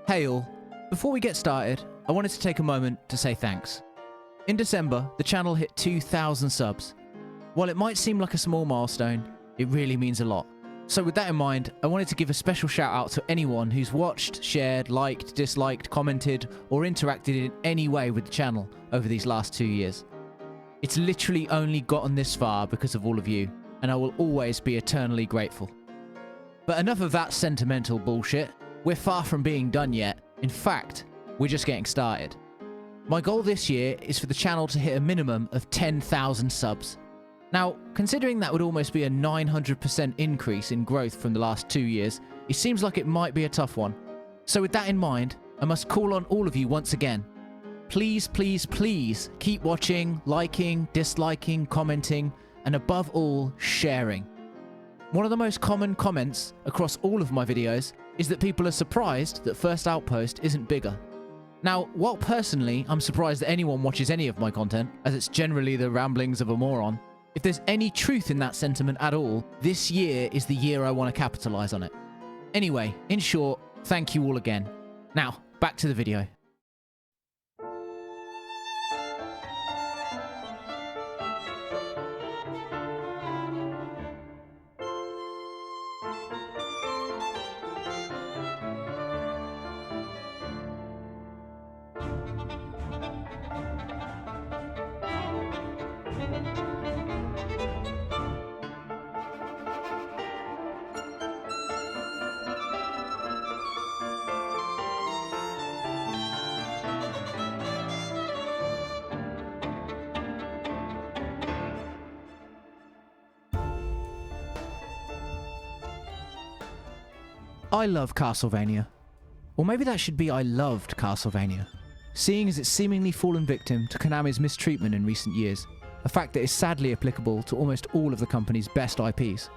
Hey all, before we get started, I wanted to take a moment to say thanks. In December, the channel hit 2,000 subs. While it might seem like a small milestone, it really means a lot. So with that in mind, I wanted to give a special shout out to anyone who's watched, shared, liked, disliked, commented, or interacted in any way with the channel over these last 2 years. It's literally only gotten this far because of all of you, and I will always be eternally grateful. But enough of that sentimental bullshit. We're far from being done yet. In fact, we're just getting started. My goal this year is for the channel to hit a minimum of 10,000 subs. Now, considering that would almost be a 900% increase in growth from the last 2 years, it seems like it might be a tough one. So with that in mind, I must call on all of you once again. Please, please, please keep watching, liking, disliking, commenting, and above all, sharing. One of the most common comments across all of my videos is that people are surprised that First Outpost isn't bigger. Now, while personally I'm surprised that anyone watches any of my content, as it's generally the ramblings of a moron, if there's any truth in that sentiment at all, this year is the year I want to capitalize on it. Anyway, in short, thank you all again. Now, back to the video. I love Castlevania. Or maybe that should be I loved Castlevania, seeing as it's seemingly fallen victim to Konami's mistreatment in recent years, a fact that is sadly applicable to almost all of the company's best IPs.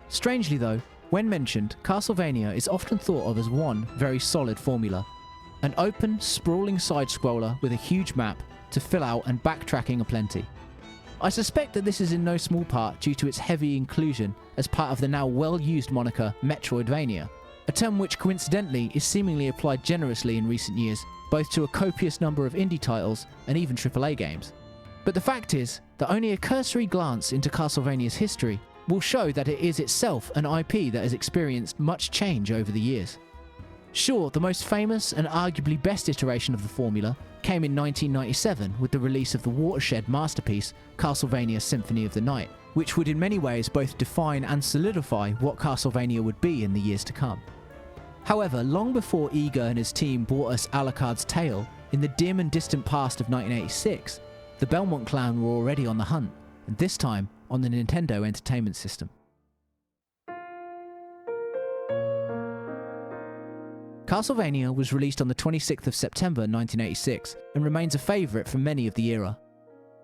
Strangely though, when mentioned, Castlevania is often thought of as one very solid formula, an open, sprawling side-scroller with a huge map to fill out and backtracking aplenty. I suspect that this is in no small part due to its heavy inclusion as part of the now well-used moniker Metroidvania, a term which coincidentally is seemingly applied generously in recent years, both to a copious number of indie titles and even AAA games. But the fact is that only a cursory glance into Castlevania's history will show that it is itself an IP that has experienced much change over the years. Sure, the most famous and arguably best iteration of the formula came in 1997 with the release of the watershed masterpiece Castlevania Symphony of the Night, which would in many ways both define and solidify what Castlevania would be in the years to come. However, long before Iga and his team brought us Alucard's tale, in the dim and distant past of 1986, the Belmont clan were already on the hunt, and this time on the Nintendo Entertainment System. Castlevania was released on the 26th of September 1986 and remains a favourite for many of the era.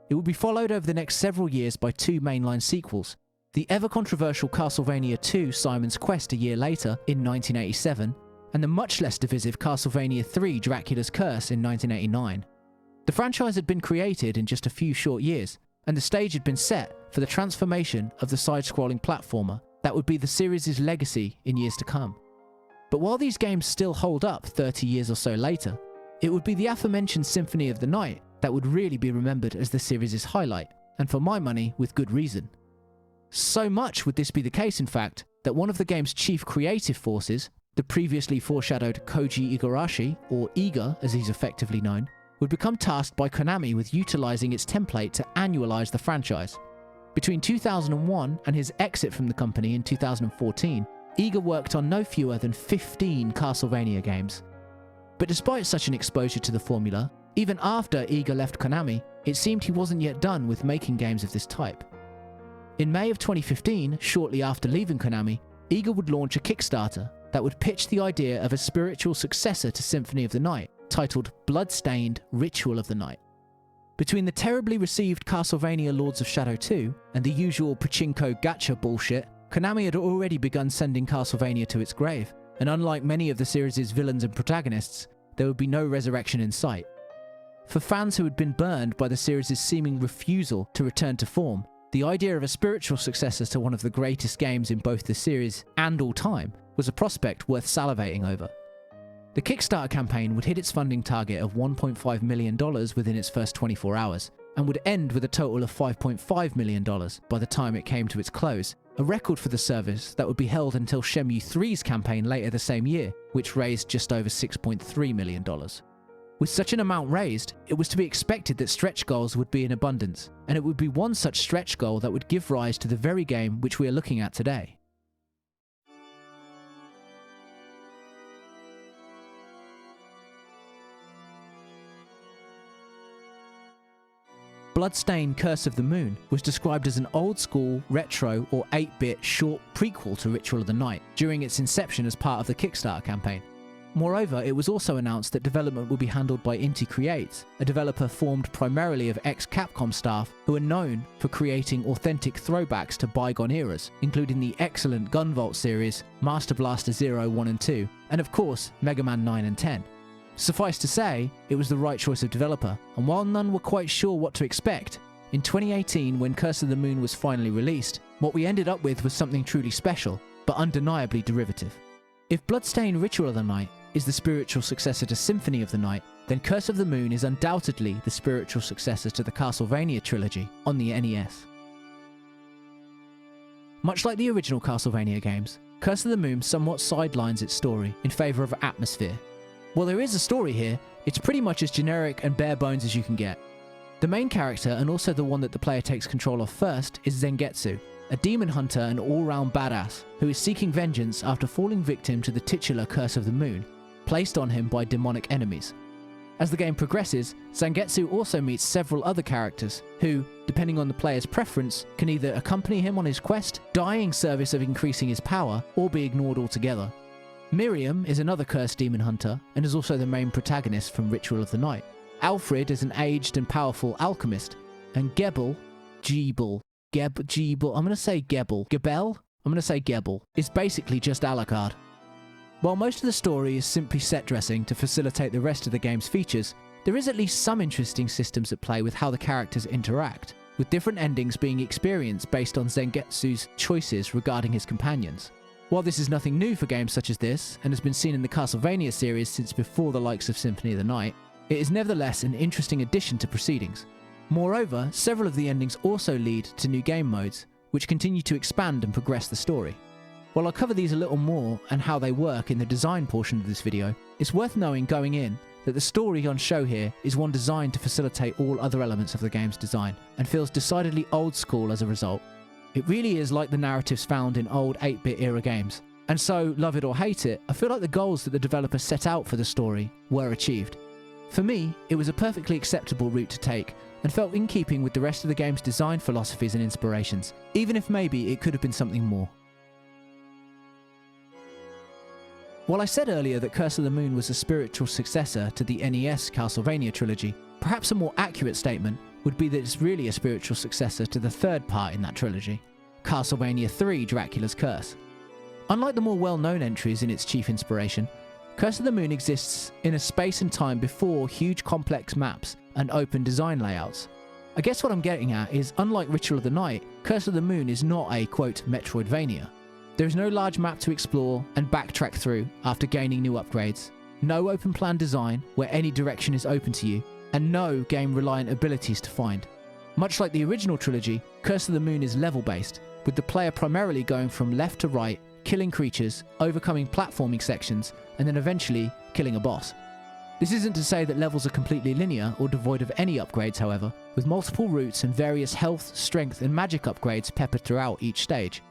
It would be followed over the next several years by two mainline sequels, the ever-controversial Castlevania II Simon's Quest a year later in 1987, and the much less divisive Castlevania III Dracula's Curse in 1989. The franchise had been created in just a few short years, and the stage had been set for the transformation of the side-scrolling platformer that would be the series' legacy in years to come. But while these games still hold up 30 years or so later, it would be the aforementioned Symphony of the Night that would really be remembered as the series' highlight, and for my money, with good reason. So much would this be the case, in fact, that one of the game's chief creative forces, the previously foreshadowed Koji Igarashi, or Iga as he's effectively known, would become tasked by Konami with utilising its template to annualise the franchise. Between 2001 and his exit from the company in 2014, Iga worked on no fewer than 15 Castlevania games. But despite such an exposure to the formula, even after Iga left Konami, it seemed he wasn't yet done with making games of this type. In May of 2015, shortly after leaving Konami, Iga would launch a Kickstarter that would pitch the idea of a spiritual successor to Symphony of the Night, titled Bloodstained Ritual of the Night. Between the terribly received Castlevania Lords of Shadow 2 and the usual pachinko gacha bullshit, Konami had already begun sending Castlevania to its grave, and unlike many of the series' villains and protagonists, there would be no resurrection in sight. For fans who had been burned by the series' seeming refusal to return to form, the idea of a spiritual successor to one of the greatest games in both the series and all time was a prospect worth salivating over. The Kickstarter campaign would hit its funding target of $1.5 million within its first 24 hours, and would end with a total of $5.5 million by the time it came to its close, a record for the service that would be held until Shenmue 3's campaign later the same year, which raised just over $6.3 million. With such an amount raised, it was to be expected that stretch goals would be in abundance, and it would be one such stretch goal that would give rise to the very game which we are looking at today. Bloodstained Curse of the Moon was described as an old-school, retro, or 8-bit short prequel to Ritual of the Night during its inception as part of the Kickstarter campaign. Moreover, it was also announced that development will be handled by Inti Creates, a developer formed primarily of ex-Capcom staff who are known for creating authentic throwbacks to bygone eras, including the excellent Gunvolt series, Master Blaster 0, 1 and 2, and of course, Mega Man 9 and 10. Suffice to say, it was the right choice of developer, and while none were quite sure what to expect, in 2018 when Curse of the Moon was finally released, what we ended up with was something truly special, but undeniably derivative. If Bloodstained Ritual of the Night is the spiritual successor to Symphony of the Night, then Curse of the Moon is undoubtedly the spiritual successor to the Castlevania trilogy on the NES. Much like the original Castlevania games, Curse of the Moon somewhat sidelines its story in favour of atmosphere. While there is a story here, it's pretty much as generic and bare bones as you can get. The main character, and also the one that the player takes control of first, is Zangetsu, a demon hunter and all-round badass who is seeking vengeance after falling victim to the titular Curse of the Moon, placed on him by demonic enemies. As the game progresses, Zangetsu also meets several other characters who, depending on the player's preference, can either accompany him on his quest, die in service of increasing his power, or be ignored altogether. Miriam is another cursed demon hunter and is also the main protagonist from Ritual of the Night. Alfred is an aged and powerful alchemist, and Gebel, is basically just Alucard. While most of the story is simply set dressing to facilitate the rest of the game's features, there is at least some interesting systems at play with how the characters interact, with different endings being experienced based on Zangetsu's choices regarding his companions. While this is nothing new for games such as this, and has been seen in the Castlevania series since before the likes of Symphony of the Night, it is nevertheless an interesting addition to proceedings. Moreover, several of the endings also lead to new game modes, which continue to expand and progress the story. While I'll cover these a little more and how they work in the design portion of this video, it's worth knowing going in that the story on show here is one designed to facilitate all other elements of the game's design, and feels decidedly old school as a result. It really is like the narratives found in old 8-bit era games, and so, love it or hate it, I feel like the goals that the developer set out for the story were achieved. For me, it was a perfectly acceptable route to take, and felt in keeping with the rest of the game's design philosophies and inspirations, even if maybe it could have been something more. While I said earlier that Curse of the Moon was a spiritual successor to the NES Castlevania trilogy, perhaps a more accurate statement would be that it's really a spiritual successor to the third part in that trilogy, Castlevania 3 Dracula's Curse. Unlike the more well-known entries in its chief inspiration, Curse of the Moon exists in a space and time before huge complex maps and open design layouts. I guess what I'm getting at is, unlike Ritual of the Night, Curse of the Moon is not a, quote, Metroidvania. There is no large map to explore and backtrack through after gaining new upgrades, no open plan design where any direction is open to you, and no game-reliant abilities to find. Much like the original trilogy, Curse of the Moon is level-based, with the player primarily going from left to right, killing creatures, overcoming platforming sections, and then eventually killing a boss. This isn't to say that levels are completely linear or devoid of any upgrades, however, with multiple routes and various health, strength, and magic upgrades peppered throughout each stage.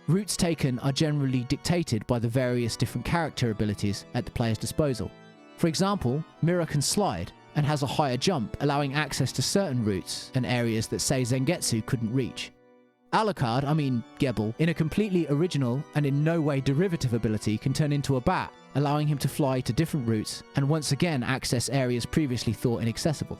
Routes taken are generally dictated by the various different character abilities at the player's disposal. For example, Mira can slide, and has a higher jump, allowing access to certain routes and areas that, say, Zangetsu couldn't reach. Alucard, Gebel, in a completely original and in no way derivative ability, can turn into a bat, allowing him to fly to different routes and once again access areas previously thought inaccessible.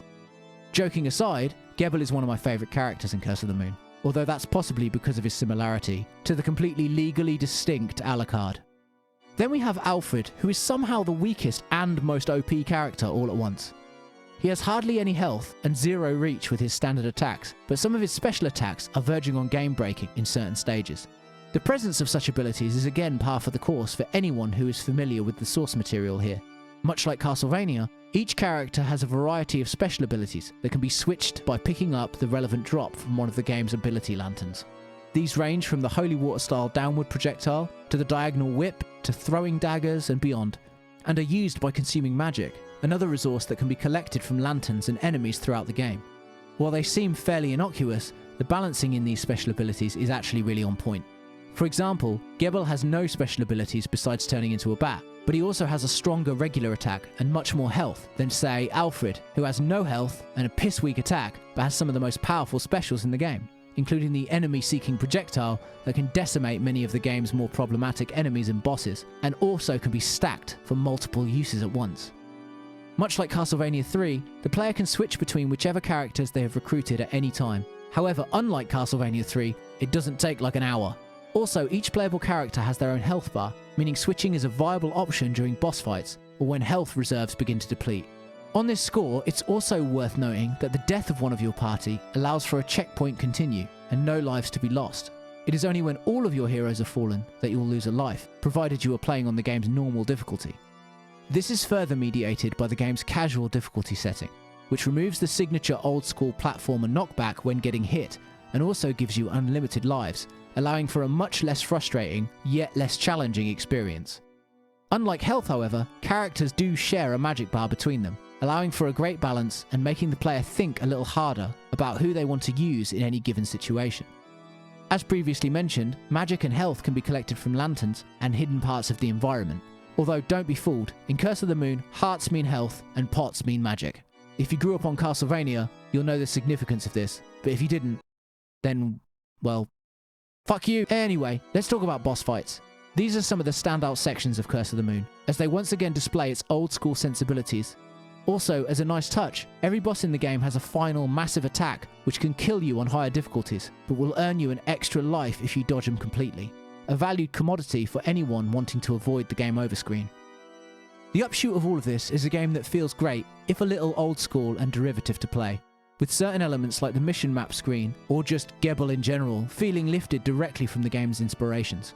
Joking aside, Gebel is one of my favourite characters in Curse of the Moon, although that's possibly because of his similarity to the completely legally distinct Alucard. Then we have Alfred, who is somehow the weakest and most OP character all at once. He has hardly any health and zero reach with his standard attacks, but some of his special attacks are verging on game breaking in certain stages. The presence of such abilities is again par for the course for anyone who is familiar with the source material here. Much like Castlevania, each character has a variety of special abilities that can be switched by picking up the relevant drop from one of the game's ability lanterns. These range from the holy water style downward projectile, to the diagonal whip, to throwing daggers and beyond, and are used by consuming magic, another resource that can be collected from lanterns and enemies throughout the game. While they seem fairly innocuous, the balancing in these special abilities is actually really on point. For example, Gebel has no special abilities besides turning into a bat, but he also has a stronger regular attack and much more health than, say, Alfred, who has no health and a piss-weak attack, but has some of the most powerful specials in the game, including the enemy-seeking projectile that can decimate many of the game's more problematic enemies and bosses, and also can be stacked for multiple uses at once. Much like Castlevania 3, the player can switch between whichever characters they have recruited at any time. However, unlike Castlevania 3, it doesn't take like an hour. Also, each playable character has their own health bar, meaning switching is a viable option during boss fights, or when health reserves begin to deplete. On this score, it's also worth noting that the death of one of your party allows for a checkpoint continue, and no lives to be lost. It is only when all of your heroes have fallen that you will lose a life, provided you are playing on the game's normal difficulty. This is further mediated by the game's casual difficulty setting, which removes the signature old-school platformer knockback when getting hit, and also gives you unlimited lives, allowing for a much less frustrating, yet less challenging experience. Unlike health, however, characters do share a magic bar between them, allowing for a great balance and making the player think a little harder about who they want to use in any given situation. As previously mentioned, magic and health can be collected from lanterns and hidden parts of the environment. Although don't be fooled, in Curse of the Moon, hearts mean health and pots mean magic. If you grew up on Castlevania, you'll know the significance of this, but if you didn't, then, well, fuck you. Anyway, let's talk about boss fights. These are some of the standout sections of Curse of the Moon, as they once again display its old school sensibilities. Also, as a nice touch, every boss in the game has a final massive attack which can kill you on higher difficulties, but will earn you an extra life if you dodge them completely. A valued commodity for anyone wanting to avoid the game over screen. The upshoot of all of this is a game that feels great, if a little old school and derivative to play, with certain elements like the mission map screen, or just Gebel in general, feeling lifted directly from the game's inspirations.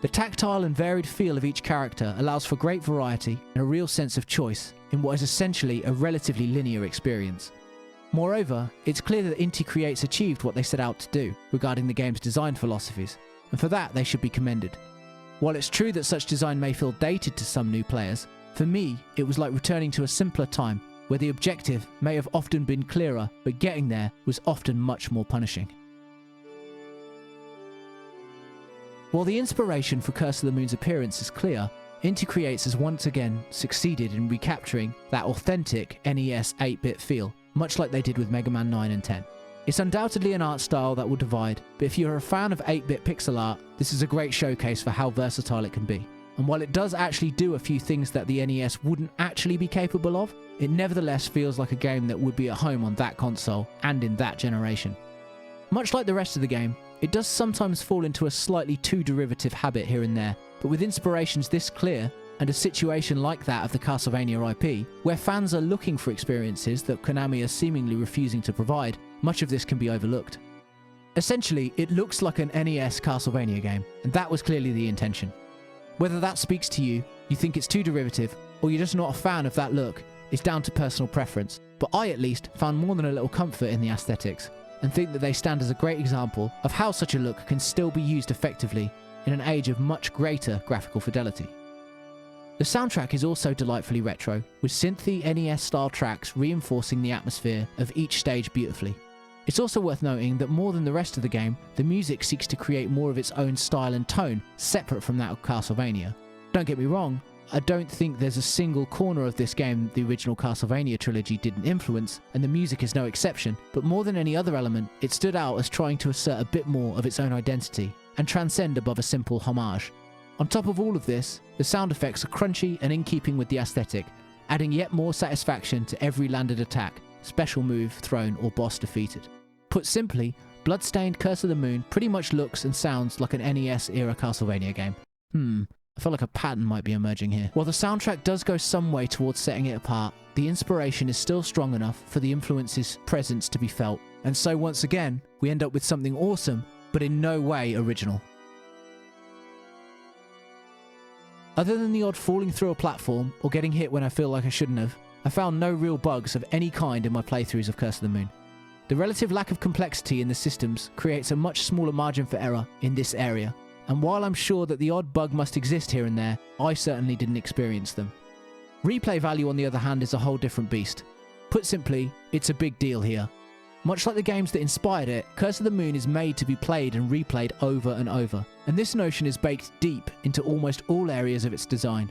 The tactile and varied feel of each character allows for great variety and a real sense of choice in what is essentially a relatively linear experience. Moreover, it's clear that Inti Creates achieved what they set out to do regarding the game's design philosophies, and for that they should be commended. While it's true that such design may feel dated to some new players, for me it was like returning to a simpler time where the objective may have often been clearer, but getting there was often much more punishing. While the inspiration for Curse of the Moon's appearance is clear, Inti Creates has once again succeeded in recapturing that authentic NES 8-bit feel, much like they did with Mega Man 9 and 10. It's undoubtedly an art style that will divide, but if you're a fan of 8-bit pixel art, this is a great showcase for how versatile it can be. And while it does actually do a few things that the NES wouldn't actually be capable of, it nevertheless feels like a game that would be at home on that console and in that generation. Much like the rest of the game, it does sometimes fall into a slightly too derivative habit here and there, but with inspirations this clear, and a situation like that of the Castlevania IP, where fans are looking for experiences that Konami are seemingly refusing to provide, much of this can be overlooked. Essentially, it looks like an NES Castlevania game, and that was clearly the intention. Whether that speaks to you, you think it's too derivative, or you're just not a fan of that look, is down to personal preference, but I at least found more than a little comfort in the aesthetics, and think that they stand as a great example of how such a look can still be used effectively in an age of much greater graphical fidelity. The soundtrack is also delightfully retro, with synthy NES-style tracks reinforcing the atmosphere of each stage beautifully. It's also worth noting that more than the rest of the game, the music seeks to create more of its own style and tone, separate from that of Castlevania. Don't get me wrong, I don't think there's a single corner of this game the original Castlevania trilogy didn't influence, and the music is no exception, but more than any other element, it stood out as trying to assert a bit more of its own identity, and transcend above a simple homage. On top of all of this, the sound effects are crunchy and in keeping with the aesthetic, adding yet more satisfaction to every landed attack, special move thrown or boss defeated. Put simply, Bloodstained Curse of the Moon pretty much looks and sounds like an NES-era Castlevania game. I feel like a pattern might be emerging here. While the soundtrack does go some way towards setting it apart, the inspiration is still strong enough for the influence's presence to be felt. And so once again, we end up with something awesome, but in no way original. Other than the odd falling through a platform or getting hit when I feel like I shouldn't have, I found no real bugs of any kind in my playthroughs of Curse of the Moon. The relative lack of complexity in the systems creates a much smaller margin for error in this area, and while I'm sure that the odd bug must exist here and there, I certainly didn't experience them. Replay value, on the other hand, is a whole different beast. Put simply, it's a big deal here. Much like the games that inspired it, Curse of the Moon is made to be played and replayed over and over, and this notion is baked deep into almost all areas of its design.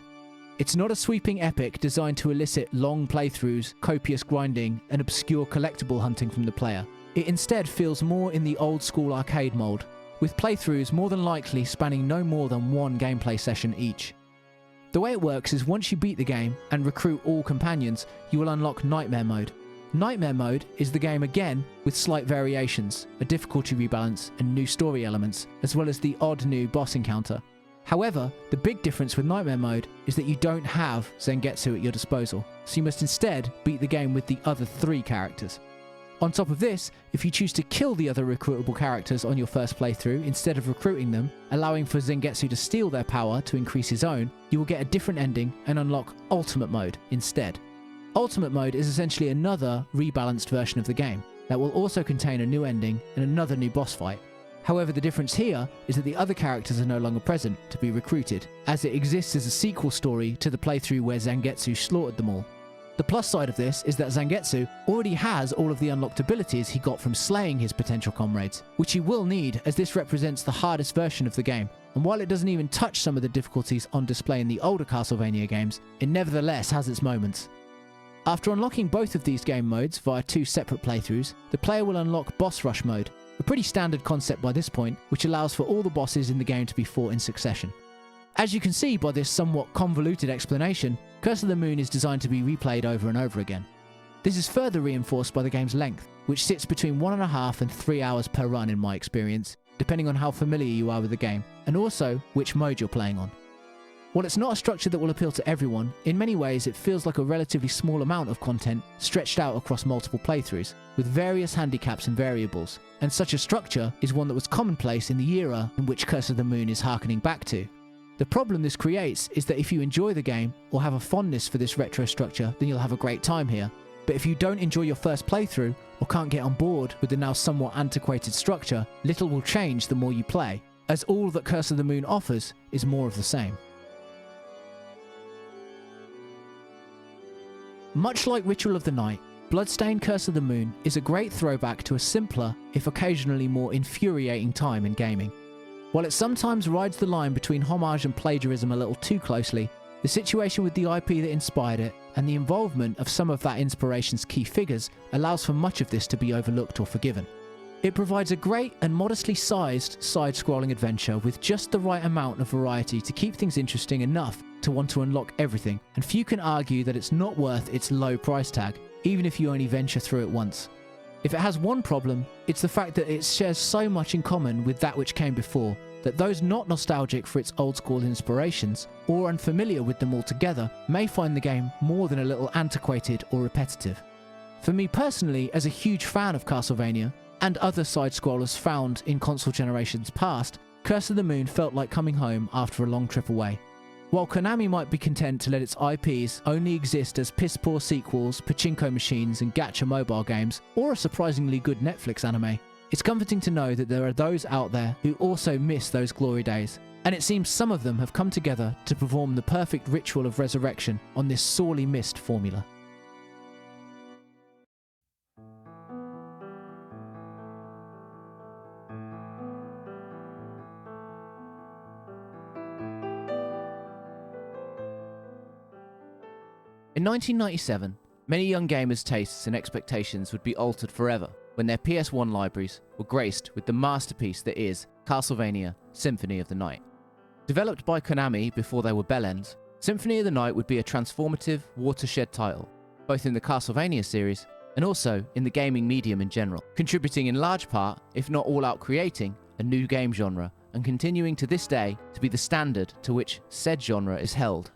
It's not a sweeping epic designed to elicit long playthroughs, copious grinding, and obscure collectible hunting from the player. It instead feels more in the old school arcade mold, with playthroughs more than likely spanning no more than one gameplay session each. The way it works is once you beat the game and recruit all companions, you will unlock Nightmare Mode. Nightmare Mode is the game again with slight variations, a difficulty rebalance, and new story elements, as well as the odd new boss encounter. However, the big difference with Nightmare Mode is that you don't have Zangetsu at your disposal, so you must instead beat the game with the other 3 characters. On top of this, if you choose to kill the other recruitable characters on your first playthrough instead of recruiting them, allowing for Zangetsu to steal their power to increase his own, you will get a different ending and unlock Ultimate Mode instead. Ultimate Mode is essentially another rebalanced version of the game that will also contain a new ending and another new boss fight. However, the difference here is that the other characters are no longer present to be recruited, as it exists as a sequel story to the playthrough where Zangetsu slaughtered them all. The plus side of this is that Zangetsu already has all of the unlocked abilities he got from slaying his potential comrades, which he will need as this represents the hardest version of the game, and while it doesn't even touch some of the difficulties on display in the older Castlevania games, it nevertheless has its moments. After unlocking both of these game modes via 2 separate playthroughs, the player will unlock Boss Rush Mode, a pretty standard concept by this point, which allows for all the bosses in the game to be fought in succession. As you can see by this somewhat convoluted explanation, Curse of the Moon is designed to be replayed over and over again. This is further reinforced by the game's length, which sits between 1.5 and 3 hours per run in my experience, depending on how familiar you are with the game, and also which mode you're playing on. While it's not a structure that will appeal to everyone, in many ways it feels like a relatively small amount of content stretched out across multiple playthroughs, with various handicaps and variables, and such a structure is one that was commonplace in the era in which Curse of the Moon is harkening back to. The problem this creates is that if you enjoy the game, or have a fondness for this retro structure, then you'll have a great time here. But if you don't enjoy your first playthrough, or can't get on board with the now somewhat antiquated structure, little will change the more you play, as all that Curse of the Moon offers is more of the same. Much like Ritual of the Night, Bloodstained Curse of the Moon is a great throwback to a simpler, if occasionally more infuriating time in gaming. While it sometimes rides the line between homage and plagiarism a little too closely, the situation with the IP that inspired it and the involvement of some of that inspiration's key figures allows for much of this to be overlooked or forgiven. It provides a great and modestly sized side-scrolling adventure with just the right amount of variety to keep things interesting enough to want to unlock everything, and few can argue that it's not worth its low price tag, even if you only venture through it once. If it has one problem, it's the fact that it shares so much in common with that which came before, that those not nostalgic for its old-school inspirations, or unfamiliar with them altogether, may find the game more than a little antiquated or repetitive. For me personally, as a huge fan of Castlevania, and other side-scrollers found in console generations past, Curse of the Moon felt like coming home after a long trip away. While Konami might be content to let its IPs only exist as piss-poor sequels, pachinko machines and gacha mobile games, or a surprisingly good Netflix anime, it's comforting to know that there are those out there who also miss those glory days, and it seems some of them have come together to perform the perfect ritual of resurrection on this sorely missed formula. In 1997, many young gamers' tastes and expectations would be altered forever when their PS1 libraries were graced with the masterpiece that is Castlevania Symphony of the Night. Developed by Konami before they were bellends, Symphony of the Night would be a transformative, watershed title, both in the Castlevania series and also in the gaming medium in general, contributing in large part, if not all out creating, a new game genre and continuing to this day to be the standard to which said genre is held.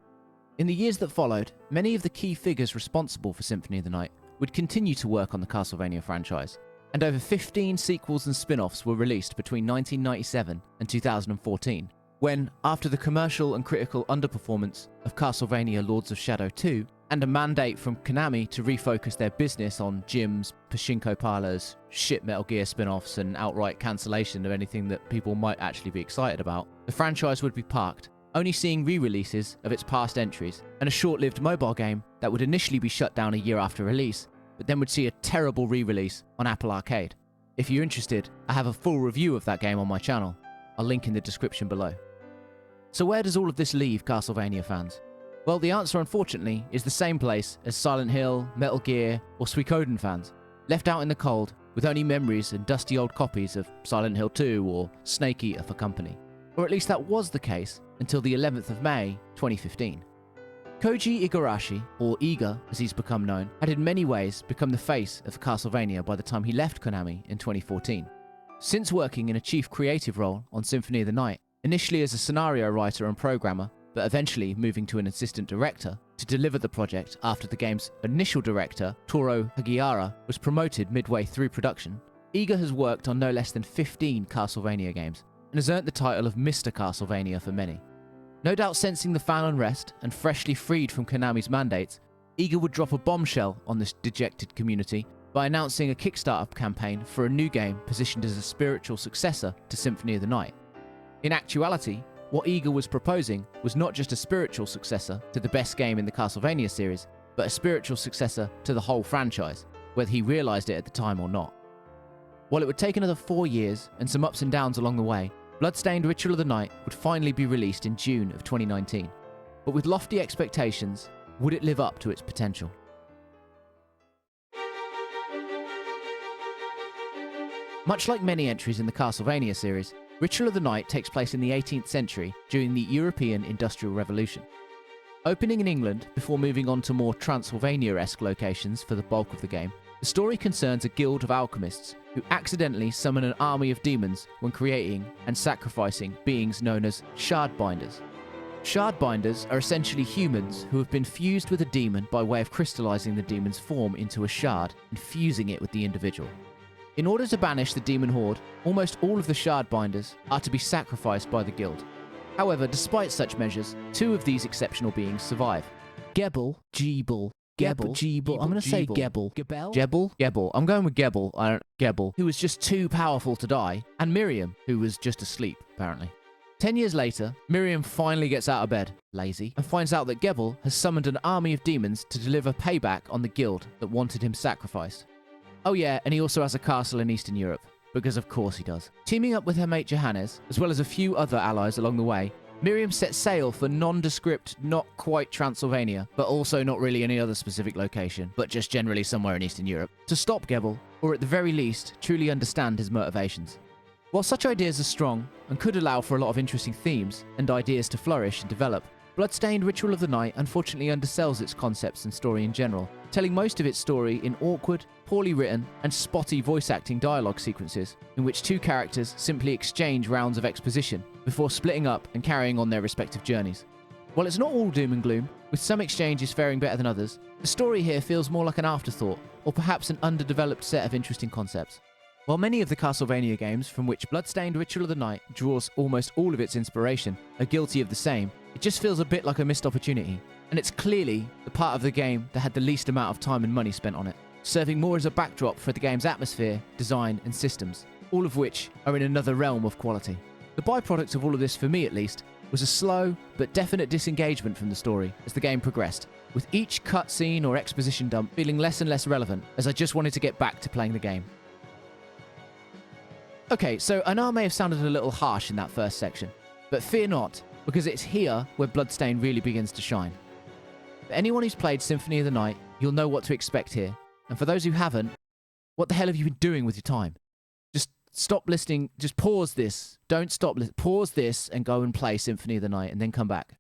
In the years that followed, many of the key figures responsible for Symphony of the Night would continue to work on the Castlevania franchise, and over 15 sequels and spin-offs were released between 1997 and 2014, when, after the commercial and critical underperformance of Castlevania Lords of Shadow 2, and a mandate from Konami to refocus their business on gyms, pachinko parlors, shit Metal Gear spin-offs, and outright cancellation of anything that people might actually be excited about, the franchise would be parked, only seeing re-releases of its past entries, and a short-lived mobile game that would initially be shut down a year after release, but then would see a terrible re-release on Apple Arcade. If you're interested, I have a full review of that game on my channel. I'll link in the description below. So where does all of this leave Castlevania fans? Well, the answer, unfortunately, is the same place as Silent Hill, Metal Gear, or Suikoden fans, left out in the cold with only memories and dusty old copies of Silent Hill 2 or Snake Eater for company. Or at least that was the case until the 11th of May, 2015. Koji Igarashi, or Iga as he's become known, had in many ways become the face of Castlevania by the time he left Konami in 2014. Since working in a chief creative role on Symphony of the Night, initially as a scenario writer and programmer, but eventually moving to an assistant director to deliver the project after the game's initial director, Toru Hagiara, was promoted midway through production, Iga has worked on no less than 15 Castlevania games, and has earned the title of Mr. Castlevania for many. No doubt sensing the fan unrest and freshly freed from Konami's mandates, Iga would drop a bombshell on this dejected community by announcing a Kickstarter campaign for a new game positioned as a spiritual successor to Symphony of the Night. In actuality, what Iga was proposing was not just a spiritual successor to the best game in the Castlevania series, but a spiritual successor to the whole franchise, whether he realised it at the time or not. While it would take another 4 years and some ups and downs along the way, Bloodstained Ritual of the Night would finally be released in June of 2019. But with lofty expectations, would it live up to its potential? Much like many entries in the Castlevania series, Ritual of the Night takes place in the 18th century during the European Industrial Revolution. Opening in England before moving on to more Transylvania-esque locations for the bulk of the game, the story concerns a guild of alchemists who accidentally summon an army of demons when creating and sacrificing beings known as Shardbinders. Shardbinders are essentially humans who have been fused with a demon by way of crystallizing the demon's form into a shard and fusing it with the individual. In order to banish the demon horde, almost all of the Shardbinders are to be sacrificed by the guild. However, despite such measures, 2 of these exceptional beings survive. Gebel, Gebel, I'm going to say Gebel. Gebel. I'm going with Gebel. Gebel, who was just too powerful to die, and Miriam, who was just asleep, apparently. 10 years later, Miriam finally gets out of bed, lazy, and finds out that Gebel has summoned an army of demons to deliver payback on the guild that wanted him sacrificed. Oh yeah, and he also has a castle in Eastern Europe, because of course he does. Teaming up with her mate Johannes, as well as a few other allies along the way, Miriam sets sail for nondescript, not quite Transylvania, but also not really any other specific location, but just generally somewhere in Eastern Europe, to stop Gebel, or at the very least, truly understand his motivations. While such ideas are strong, and could allow for a lot of interesting themes, and ideas to flourish and develop, Bloodstained Ritual of the Night unfortunately undersells its concepts and story in general, telling most of its story in awkward, poorly written, and spotty voice acting dialogue sequences, in which 2 characters simply exchange rounds of exposition before splitting up and carrying on their respective journeys. While it's not all doom and gloom, with some exchanges faring better than others, the story here feels more like an afterthought, or perhaps an underdeveloped set of interesting concepts. While many of the Castlevania games from which Bloodstained Ritual of the Night draws almost all of its inspiration are guilty of the same, it just feels a bit like a missed opportunity, and it's clearly the part of the game that had the least amount of time and money spent on it, serving more as a backdrop for the game's atmosphere, design, and systems, all of which are in another realm of quality. The byproduct of all of this, for me at least, was a slow but definite disengagement from the story as the game progressed, with each cutscene or exposition dump feeling less and less relevant as I just wanted to get back to playing the game. Okay, so I know I may have sounded a little harsh in that first section, but fear not, because it's here where Bloodstained really begins to shine. For anyone who's played Symphony of the Night, you'll know what to expect here, and for those who haven't, what the hell have you been doing with your time? Just stop listening, just pause this, don't stop, pause this and go and play Symphony of the Night and then come back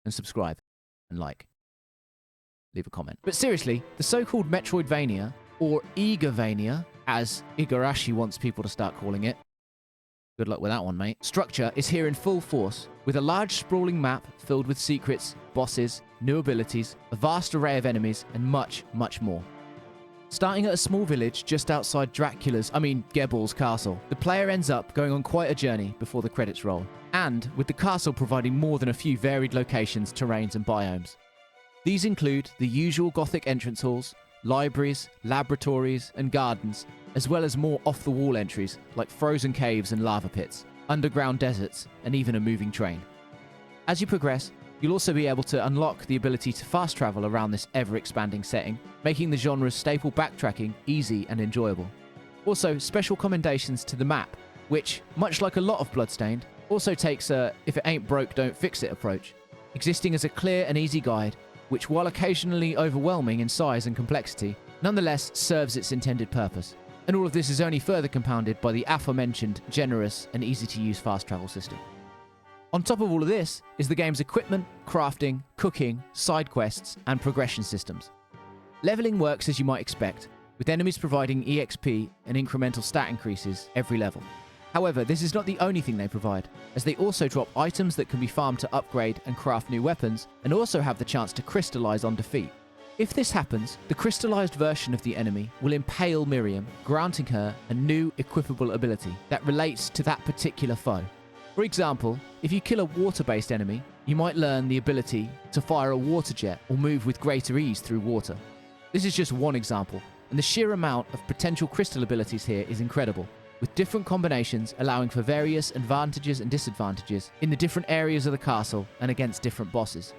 and subscribe and like, leave a comment. But seriously, the so-called Metroidvania, or Igavania, as Igarashi wants people to start calling it, good luck with that one, mate, structure is here in full force, with a large sprawling map filled with secrets, bosses, new abilities, a vast array of enemies, and much, much more. Starting at a small village just outside Gebel's castle, the player ends up going on quite a journey before the credits roll. and with the castle providing more than a few varied locations, terrains and biomes. These include the usual Gothic entrance halls, libraries, laboratories and gardens, as well as more off-the-wall entries like frozen caves and lava pits, underground deserts and even a moving train. As you progress, you'll also be able to unlock the ability to fast travel around this ever-expanding setting, making the genre's staple backtracking easy and enjoyable. Also, special commendations to the map, which, much like a lot of Bloodstained, also takes a if it ain't broke don't fix it approach, existing as a clear and easy guide, which while occasionally overwhelming in size and complexity, nonetheless serves its intended purpose. And all of this is only further compounded by the aforementioned generous and easy to use fast travel system. On top of all of this is the game's equipment, crafting, cooking, side quests, and progression systems. Leveling works as you might expect, with enemies providing EXP and incremental stat increases every level. However, this is not the only thing they provide, as they also drop items that can be farmed to upgrade and craft new weapons, and also have the chance to crystallize on defeat. If this happens, the crystallized version of the enemy will impale Miriam, granting her a new equipable ability that relates to that particular foe. For example, if you kill a water-based enemy, you might learn the ability to fire a water jet or move with greater ease through water. This is just one example, and the sheer amount of potential crystal abilities here is incredible, with different combinations allowing for various advantages and disadvantages in the different areas of the castle and against different bosses.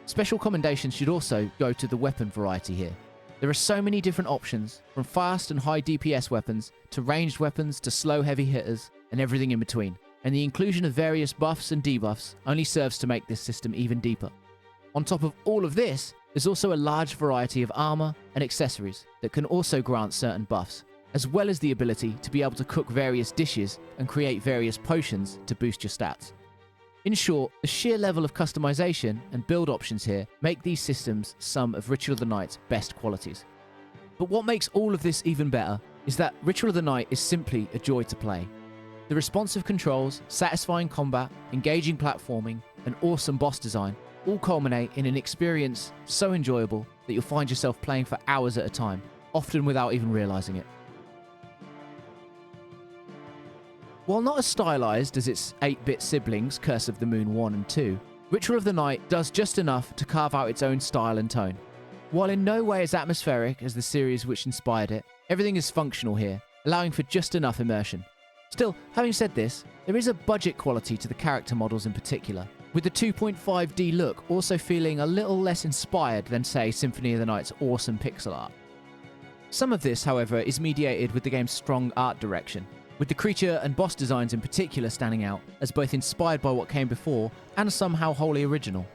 Special commendations should also go to the weapon variety here. There are so many different options, from fast and high DPS weapons to ranged weapons to slow heavy hitters and everything in between, and the inclusion of various buffs and debuffs only serves to make this system even deeper. On top of all of this, there's also a large variety of armor and accessories that can also grant certain buffs, as well as the ability to be able to cook various dishes and create various potions to boost your stats. In short, the sheer level of customization and build options here make these systems some of Ritual of the Night's best qualities. But what makes all of this even better is that Ritual of the Night is simply a joy to play. The responsive controls, satisfying combat, engaging platforming, and awesome boss design all culminate in an experience so enjoyable that you'll find yourself playing for hours at a time, often without even realizing it. While not as stylized as its 8-bit siblings, Curse of the Moon 1 and 2, Ritual of the Night does just enough to carve out its own style and tone. While in no way as atmospheric as the series which inspired it, everything is functional here, allowing for just enough immersion. Still, having said this, there is a budget quality to the character models in particular, with the 2.5D look also feeling a little less inspired than, say, Symphony of the Night's awesome pixel art. Some of this, however, is mediated with the game's strong art direction, with the creature and boss designs in particular standing out as both inspired by what came before and somehow wholly original.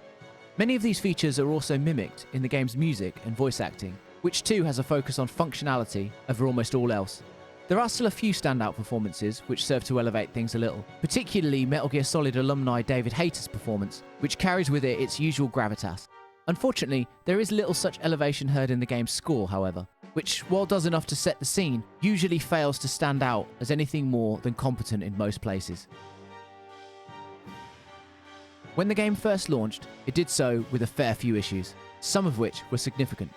Many of these features are also mimicked in the game's music and voice acting, which too has a focus on functionality over almost all else. There are still a few standout performances which serve to elevate things a little, particularly Metal Gear Solid alumni David Hayter's performance, which carries with it its usual gravitas. Unfortunately, there is little such elevation heard in the game's score, however, which, while does enough to set the scene, usually fails to stand out as anything more than competent in most places. When the game first launched, it did so with a fair few issues, some of which were significant.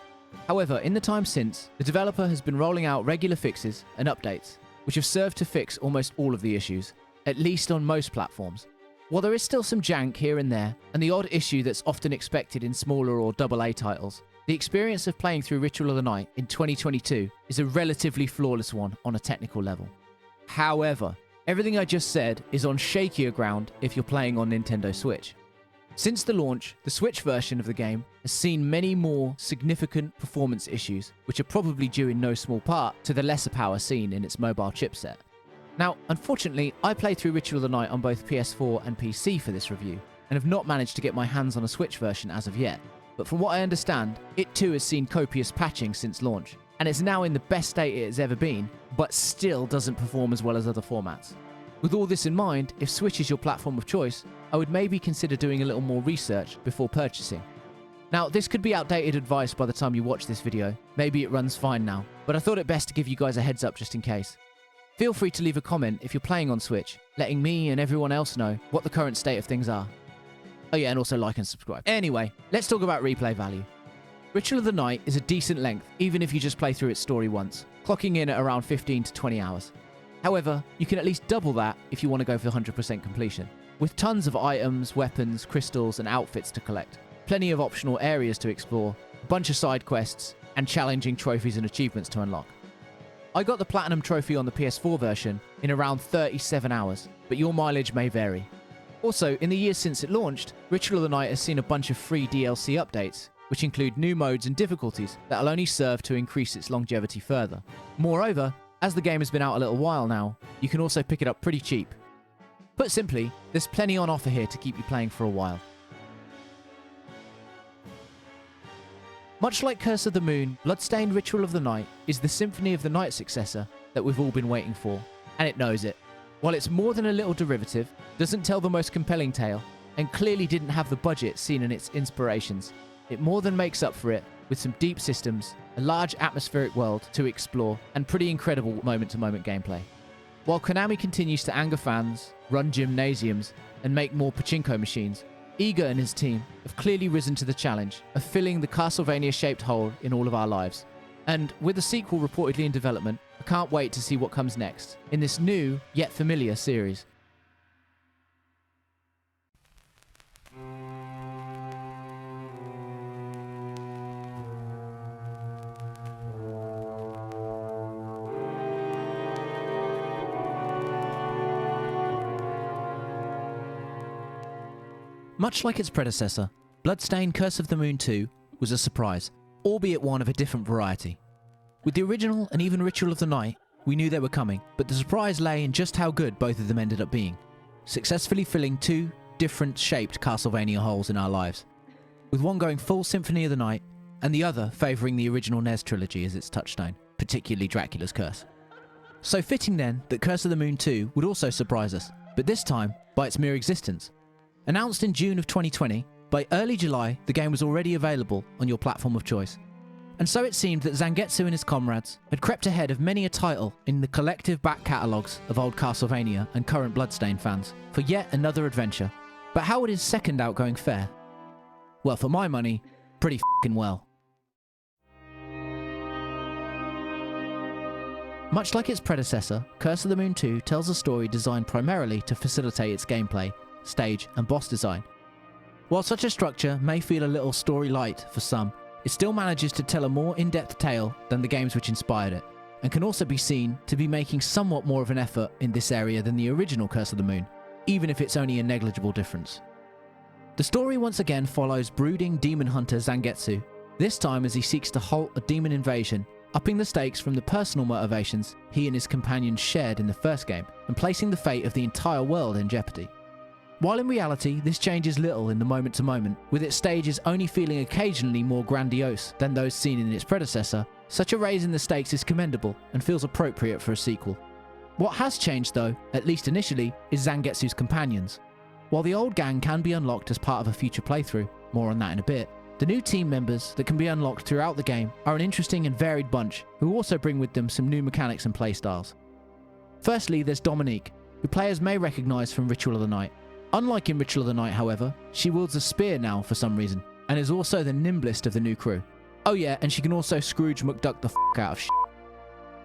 However, in the time since, the developer has been rolling out regular fixes and updates, which have served to fix almost all of the issues, at least on most platforms. While there is still some jank here and there, and the odd issue that's often expected in smaller or AA titles, the experience of playing through Ritual of the Night in 2022 is a relatively flawless one on a technical level. However, everything I just said is on shakier ground if you're playing on Nintendo Switch. Since the launch, the Switch version of the game has seen many more significant performance issues, which are probably due in no small part to the lesser power seen in its mobile chipset. Now, unfortunately, I played through Ritual of the Night on both PS4 and PC for this review, and have not managed to get my hands on a Switch version as of yet. But from what I understand, it too has seen copious patching since launch, and it's now in the best state it has ever been, but still doesn't perform as well as other formats. With all this in mind, if Switch is your platform of choice, I would maybe consider doing a little more research before purchasing. Now, this could be outdated advice by the time you watch this video, maybe it runs fine now, but I thought it best to give you guys a heads up just in case. Feel free to leave a comment if you're playing on Switch, letting me and everyone else know what the current state of things are. Oh yeah, and also like and subscribe. Anyway, let's talk about replay value. Ritual of the Night is a decent length, even if you just play through its story once, clocking in at around 15 to 20 hours. However, you can at least double that if you want to go for 100% completion. with tons of items, weapons, crystals, and outfits to collect, plenty of optional areas to explore, a bunch of side quests, and challenging trophies and achievements to unlock. I got the Platinum Trophy on the PS4 version in around 37 hours, but your mileage may vary. Also, in the years since it launched, Ritual of the Night has seen a bunch of free DLC updates, which include new modes and difficulties that will only serve to increase its longevity further. Moreover, as the game has been out a little while now, you can also pick it up pretty cheap. Put simply, there's plenty on offer here to keep you playing for a while. Much like Curse of the Moon, Bloodstained Ritual of the Night is the Symphony of the Night successor that we've all been waiting for, and it knows it. While it's more than a little derivative, doesn't tell the most compelling tale, and clearly didn't have the budget seen in its inspirations, it more than makes up for it with some deep systems, a large atmospheric world to explore, and pretty incredible moment-to-moment gameplay. While Konami continues to anger fans, run gymnasiums, and make more pachinko machines, Iga and his team have clearly risen to the challenge of filling the Castlevania-shaped hole in all of our lives. And with a sequel reportedly in development, I can't wait to see what comes next in this new, yet familiar series. Much like its predecessor, Bloodstained Curse of the Moon 2 was a surprise, albeit one of a different variety. With the original and even Ritual of the Night, we knew they were coming, but the surprise lay in just how good both of them ended up being, successfully filling two different shaped Castlevania holes in our lives, with one going full Symphony of the Night, and the other favouring the original NES trilogy as its touchstone, particularly Dracula's Curse. So fitting then that Curse of the Moon 2 would also surprise us, but this time by its mere existence. Announced in June of 2020, by early July the game was already available on your platform of choice. And so it seemed that Zangetsu and his comrades had crept ahead of many a title in the collective back catalogues of old Castlevania and current Bloodstained fans for yet another adventure. But how would his second outgoing fare? Well, for my money, pretty f***ing well. Much like its predecessor, Curse of the Moon 2 tells a story designed primarily to facilitate its gameplay, stage, and boss design. While such a structure may feel a little story light for some, it still manages to tell a more in-depth tale than the games which inspired it, and can also be seen to be making somewhat more of an effort in this area than the original Curse of the Moon, even if it's only a negligible difference. The story once again follows brooding demon hunter Zangetsu, this time as he seeks to halt a demon invasion, upping the stakes from the personal motivations he and his companions shared in the first game, and placing the fate of the entire world in jeopardy. While in reality, this changes little in the moment-to-moment, with its stages only feeling occasionally more grandiose than those seen in its predecessor, such a raise in the stakes is commendable and feels appropriate for a sequel. What has changed though, at least initially, is Zangetsu's companions. While the old gang can be unlocked as part of a future playthrough, more on that in a bit, the new team members that can be unlocked throughout the game are an interesting and varied bunch who also bring with them some new mechanics and playstyles. Firstly, there's Dominique, who players may recognise from Ritual of the Night. Unlike in Ritual of the Night, however, she wields a spear now for some reason, and is also the nimblest of the new crew. Oh yeah, and she can also Scrooge McDuck the f*** out of shit.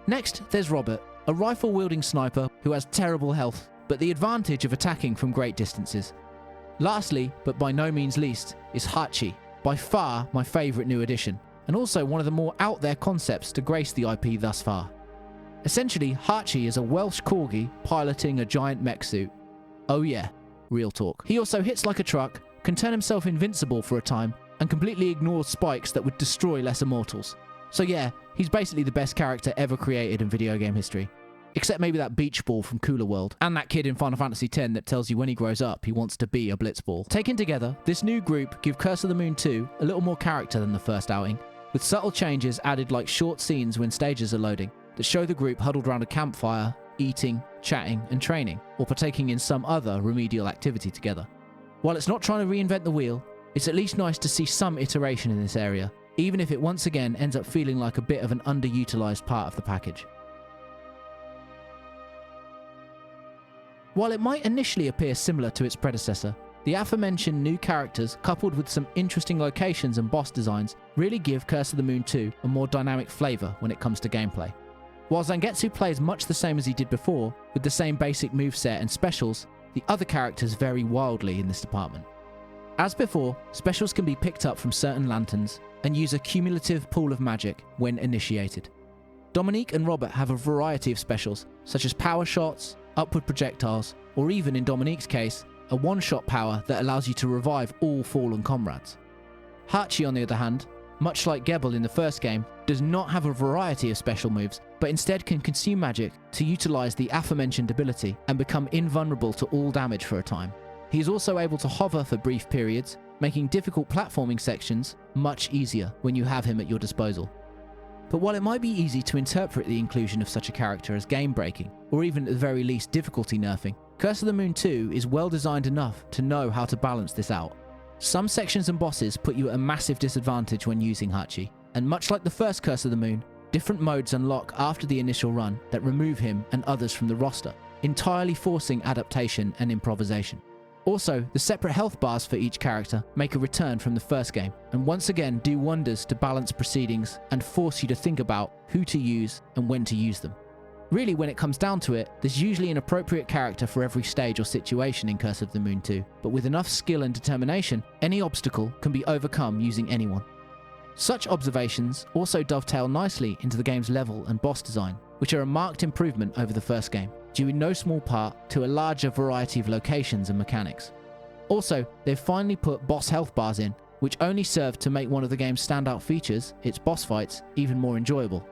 Next, there's Robert, a rifle-wielding sniper who has terrible health, but the advantage of attacking from great distances. Lastly, but by no means least, is Hachi, by far my favourite new addition, and also one of the more out-there concepts to grace the IP thus far. Essentially, Hachi is a Welsh corgi piloting a giant mech suit. Oh yeah. Real talk. He also hits like a truck, can turn himself invincible for a time, and completely ignores spikes that would destroy lesser mortals. So yeah, he's basically the best character ever created in video game history. Except maybe that beach ball from Cooler World, and that kid in Final Fantasy X that tells you when he grows up he wants to be a blitzball. Taken together, this new group give Curse of the Moon 2 a little more character than the first outing, with subtle changes added like short scenes when stages are loading, that show the group huddled around a campfire, eating, chatting, and training, or partaking in some other remedial activity together. While it's not trying to reinvent the wheel, it's at least nice to see some iteration in this area, even if it once again ends up feeling like a bit of an underutilized part of the package. While it might initially appear similar to its predecessor, the aforementioned new characters coupled with some interesting locations and boss designs really give Curse of the Moon 2 a more dynamic flavour when it comes to gameplay. While Zangetsu plays much the same as he did before, with the same basic moveset and specials, the other characters vary wildly in this department. As before, specials can be picked up from certain lanterns and use a cumulative pool of magic when initiated. Dominique and Robert have a variety of specials, such as power shots, upward projectiles, or even in Dominique's case, a one-shot power that allows you to revive all fallen comrades. Hachi, on the other hand, much like Gebel in the first game, does not have a variety of special moves, but instead can consume magic to utilize the aforementioned ability and become invulnerable to all damage for a time. He is also able to hover for brief periods, making difficult platforming sections much easier when you have him at your disposal. But while it might be easy to interpret the inclusion of such a character as game-breaking, or even at the very least difficulty nerfing, Curse of the Moon 2 is well designed enough to know how to balance this out. Some sections and bosses put you at a massive disadvantage when using Hachi, and much like the first Curse of the Moon, different modes unlock after the initial run that remove him and others from the roster, entirely forcing adaptation and improvisation. Also, the separate health bars for each character make a return from the first game, and once again do wonders to balance proceedings and force you to think about who to use and when to use them. Really, when it comes down to it, there's usually an appropriate character for every stage or situation in Curse of the Moon 2, but with enough skill and determination, any obstacle can be overcome using anyone. Such observations also dovetail nicely into the game's level and boss design, which are a marked improvement over the first game, due in no small part to a larger variety of locations and mechanics. Also, they've finally put boss health bars in, which only serve to make one of the game's standout features, its boss fights, even more enjoyable.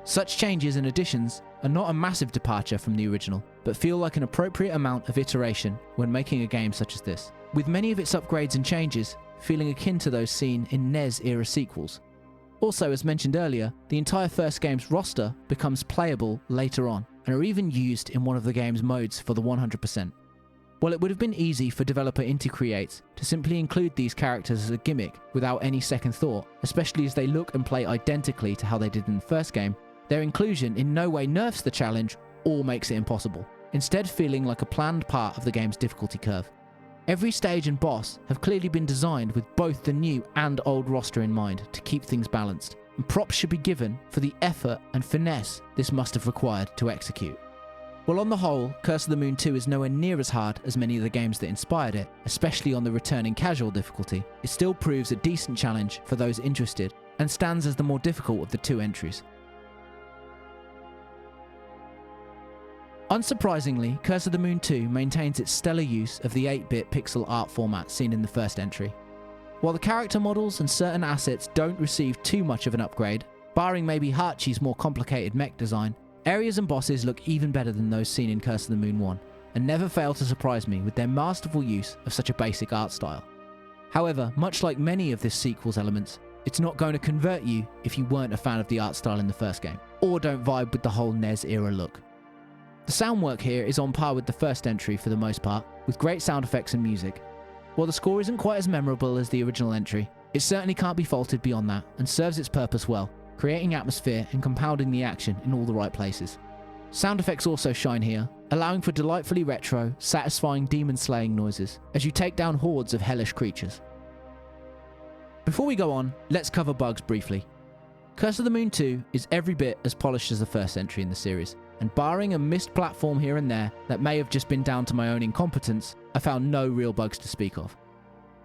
Such changes and additions are not a massive departure from the original, but feel like an appropriate amount of iteration when making a game such as this, with many of its upgrades and changes feeling akin to those seen in NES-era sequels. Also, as mentioned earlier, the entire first game's roster becomes playable later on, and are even used in one of the game's modes for the 100%. While it would have been easy for developer Inti Creates to simply include these characters as a gimmick without any second thought, especially as they look and play identically to how they did in the first game, their inclusion in no way nerfs the challenge or makes it impossible, instead feeling like a planned part of the game's difficulty curve. Every stage and boss have clearly been designed with both the new and old roster in mind to keep things balanced, and props should be given for the effort and finesse this must have required to execute. While on the whole, Curse of the Moon 2 is nowhere near as hard as many of the games that inspired it, especially on the returning casual difficulty, it still proves a decent challenge for those interested, and stands as the more difficult of the two entries. Unsurprisingly, Curse of the Moon 2 maintains its stellar use of the 8-bit pixel art format seen in the first entry. While the character models and certain assets don't receive too much of an upgrade, barring maybe Hachi's more complicated mech design, areas and bosses look even better than those seen in Curse of the Moon 1, and never fail to surprise me with their masterful use of such a basic art style. However, much like many of this sequel's elements, it's not going to convert you if you weren't a fan of the art style in the first game, or don't vibe with the whole NES-era look. The sound work here is on par with the first entry for the most part, with great sound effects and music. While the score isn't quite as memorable as the original entry, it certainly can't be faulted beyond that, and serves its purpose well, creating atmosphere and compounding the action in all the right places. Sound effects also shine here, allowing for delightfully retro, satisfying demon-slaying noises, as you take down hordes of hellish creatures. Before we go on, let's cover bugs briefly. Curse of the Moon 2 is every bit as polished as the first entry in the series, and barring a missed platform here and there that may have just been down to my own incompetence, I found no real bugs to speak of.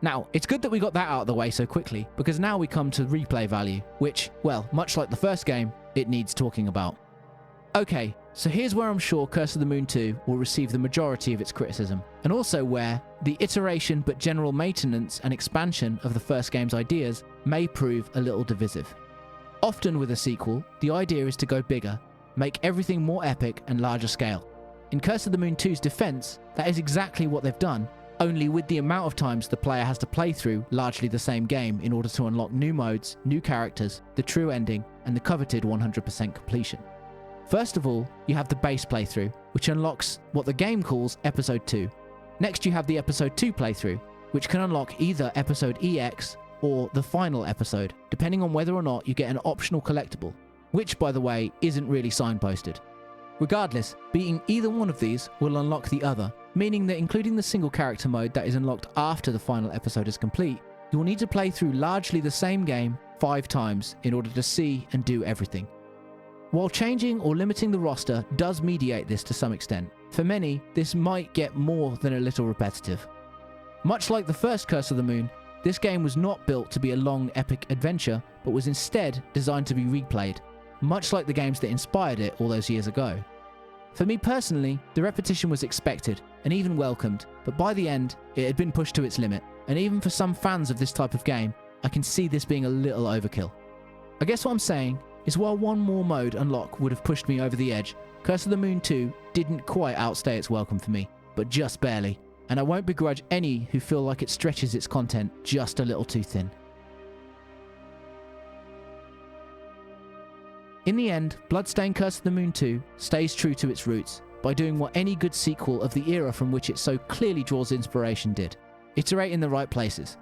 Now, it's good that we got that out of the way so quickly, because now we come to replay value, which, well, much like the first game, it needs talking about. Okay, so here's where I'm sure Curse of the Moon 2 will receive the majority of its criticism, and also where the iteration but general maintenance and expansion of the first game's ideas may prove a little divisive. Often with a sequel, the idea is to go bigger, make everything more epic and larger scale. In Curse of the Moon 2's defense, that is exactly what they've done, only with the amount of times the player has to play through largely the same game in order to unlock new modes, new characters, the true ending, and the coveted 100% completion. First of all, you have the base playthrough, which unlocks what the game calls Episode 2. Next you have the Episode 2 playthrough, which can unlock either Episode EX or the final episode, depending on whether or not you get an optional collectible, which, by the way, isn't really signposted. Regardless, beating either one of these will unlock the other, meaning that including the single character mode that is unlocked after the final episode is complete, you will need to play through largely the same game 5 times in order to see and do everything. While changing or limiting the roster does mediate this to some extent, for many, this might get more than a little repetitive. Much like the first Curse of the Moon, this game was not built to be a long, epic adventure, but was instead designed to be replayed, much like the games that inspired it all those years ago. For me personally, the repetition was expected and even welcomed, but by the end, it had been pushed to its limit, and even for some fans of this type of game, I can see this being a little overkill. I guess what I'm saying is while one more mode unlock would have pushed me over the edge, Curse of the Moon 2 didn't quite outstay its welcome for me, but just barely, and I won't begrudge any who feel like it stretches its content just a little too thin. In the end, Bloodstained Curse of the Moon 2 stays true to its roots by doing what any good sequel of the era from which it so clearly draws inspiration did: iterate in the right places.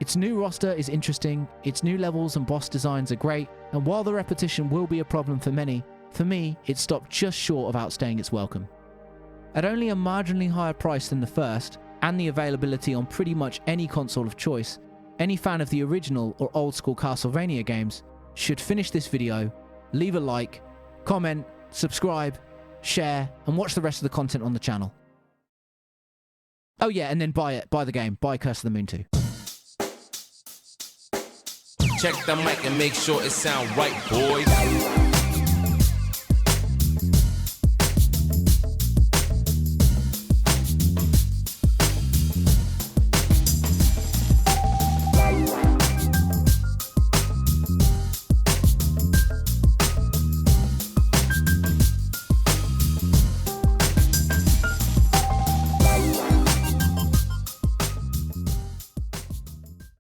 Its new roster is interesting, its new levels and boss designs are great, and while the repetition will be a problem for many, for me, it stopped just short of outstaying its welcome. At only a marginally higher price than the first, and the availability on pretty much any console of choice, any fan of the original or old school Castlevania games should finish this video, leave a like, comment, subscribe, share, and watch the rest of the content on the channel. Oh yeah, and then buy the game, buy Curse of the Moon 2. Check the mic and make sure it sound right, boys.